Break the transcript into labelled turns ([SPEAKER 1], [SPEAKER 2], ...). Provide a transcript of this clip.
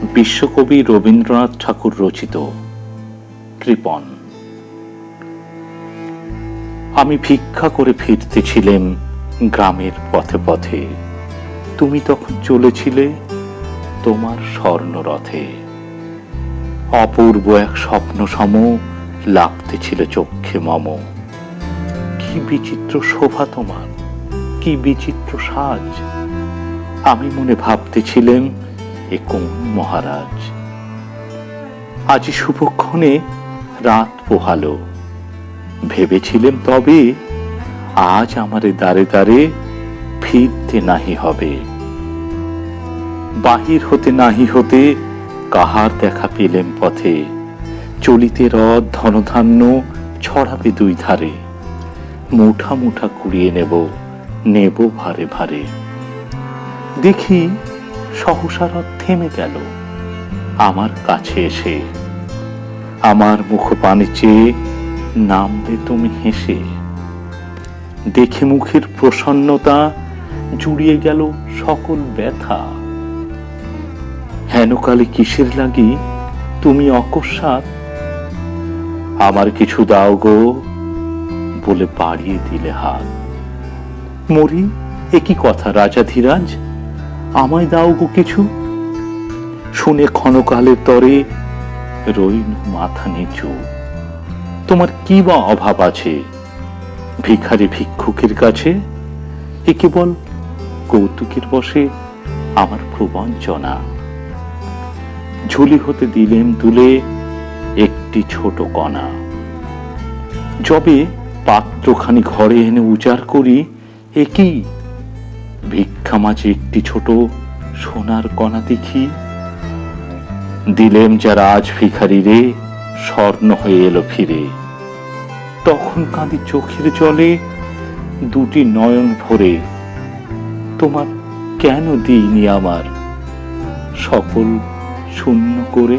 [SPEAKER 1] বিশ্বকবি রবীন্দ্রনাথ ঠাকুর রচিত কৃপণ। আমি ভিক্ষা করে ফিরতেছিলেম গ্রামের পথে পথে, তুমি তখন চলেছিলে তোমার স্বর্ণরথে। অপূর্ব এক স্বপ্ন সম লাগতেছিল চক্ষে মম। কি বিচিত্র শোভা তোমার, কি বিচিত্র সাজ। আমি মনে ভাবতেছিলেম এ কোন মহারাজ। আজি শুভক্ষণে রাত পোহালো, ভেবেছিলেম তবে আজ আমারে দ্বারে দ্বারে ফিরতে নাহি হবে। বাহির হতে নাহি হতে কাহার দেখা পেলেম পথে, চলিতে রথ ধনধান্য ছড়াবে দুই ধারে। মুঠা মুঠা কুড়িয়ে নেব, নেব ভারে ভারে। দেখি সহসা রথ থেমে গেল আমার কাছে এসে। আমার মুখ পানে চেয়ে নামবে তুমি হেসে। দেখে মুখের প্রসন্নতা জুড়িয়ে গেল সকল ব্যথা। হেনকালে কিসের লাগি তুমি অকস্মাৎ আমার কিছু দাও গো বলে বাড়িয়ে দিলে হাত। মরি, এ কি কথা রাজাধিরাজ, আমায় দাও গো কিছু। শুনে ক্ষণকালের তরে রইল মাথা নিচু। তোমার কি বা অভাব আছে ভিখারি ভিক্ষুকের কাছে? এ কেবল কৌতুকের বসে আমার প্রবঞ্চনা। ঝুলি হতে দিলেম তুলে একটি ছোট কণা। যবে পাত্রখানি ঘরে এনে উজাড় করি, এ কি ভিক্ষা মাঝে একটি ছোট সোনার কণা দেখি। দিলেম যারা আজ ভিখারি রে, স্বর্ণ হয়ে এলো ফিরে। তখন কাঁদি চোখের জলে দুটি নয়ন ভরে। তোমার কেন দিইনি আমার সকল শূন্য করে।